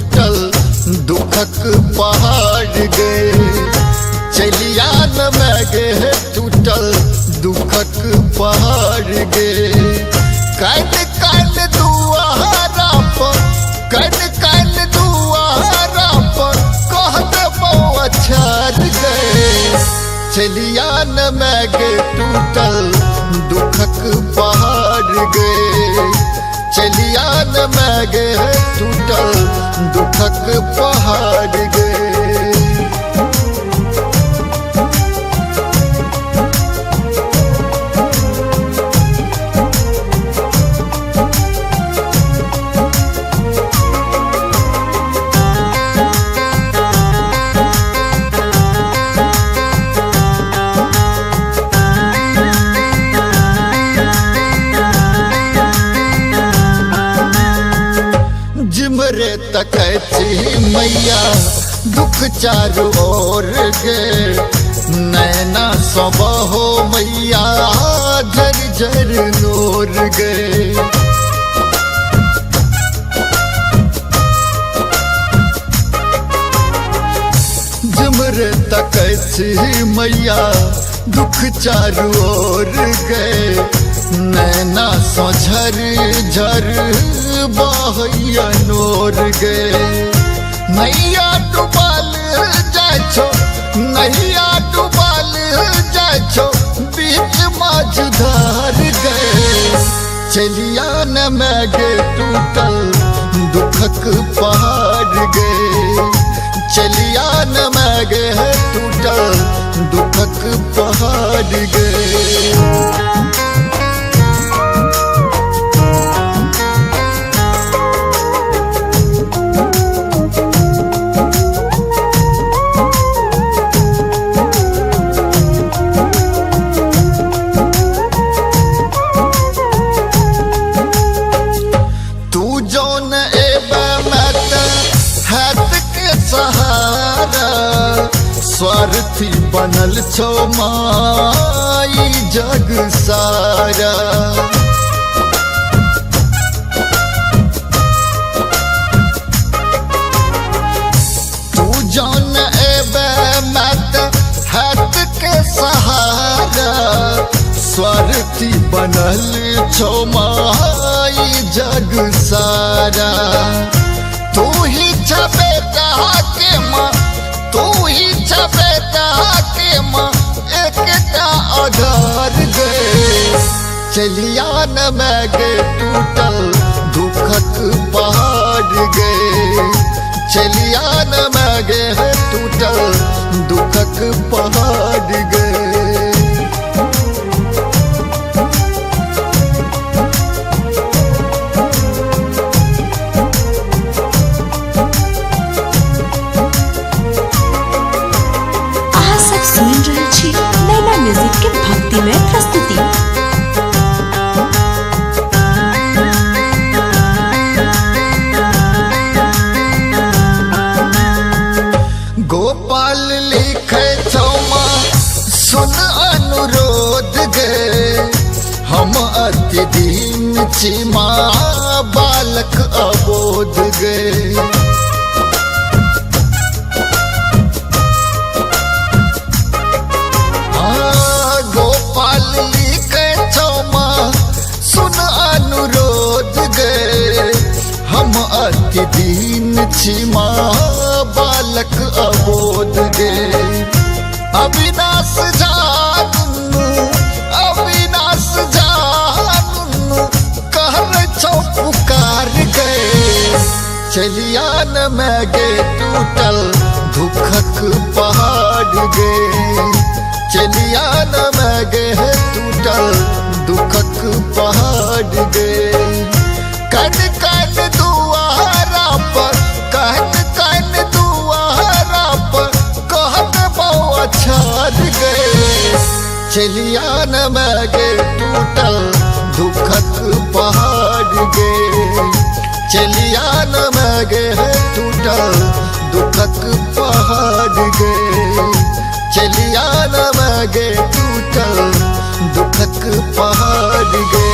टूटल दुखक पहाड़ गे। चलिया न मैं गे टूटल दुखक पहाड़ गे। कन कन दुआरा पर कन कन दुआरा पर कह देबो अछाड़ गे। चलिया न मैं गे टूटल दुखक पहाड़ गे। चलिया न मैं गे टूटल दुखक पहाड़ गे। जिमरे तकैची मैया दुख चारू ओर गे। नैना सबहो मैया झर झर नोर गे। जिमरे तकैची मैया दुख चारू ओर गे। नैना सो झर झर बहैया नोर गे। नैया डूबल जाय छो नैया डूबल जाय छो बीच माझधार गे। चलिया न मैं गे टूटल दुखक पहाड़ गे। चलिया न मैं गे टूटल दुखक पहाड़ गे। स्वार्थी बनल छो माई जग सारा। तू जान एबे मत हाथ के सहारा। स्वार्थी बनल छो माई जग सारा। तू ही छबे के माँ तू ही छबेटा के माँ एकटा आधार गे। चलिया न मैं गे टूटल दुखक पहाड़ गे। चलिया न मैं गे टूटल दुखक पहाड़ गे। सुन रहे छी नैना म्यूजिक के भक्तिमय प्रस्तुति। गोपाल लिखे छो माँ सुन अनुरोध गे। हम अति दीन छी माँ बालक अबोध गे। अति दीन छी माँ बालक अबोध गे। अविनाश जानू अविनाश जानू कहर छो पुकार गे। चलिया न मैं गे टूटल दुखक पहाड़ गे। चलिया न मैं गे टूटल दुखक पहाड़ गे। कन कन दुआरा पर कन कन दुआरा पर कह देबो अछाड़ गे। चलिया न मैं गे टूटल दुखक पहाड़ गे। चलिया न मैं गे टूटल दुखक पहाड़ गे। चलिया न मैं गे टूटल दुखक पहाड़ गे।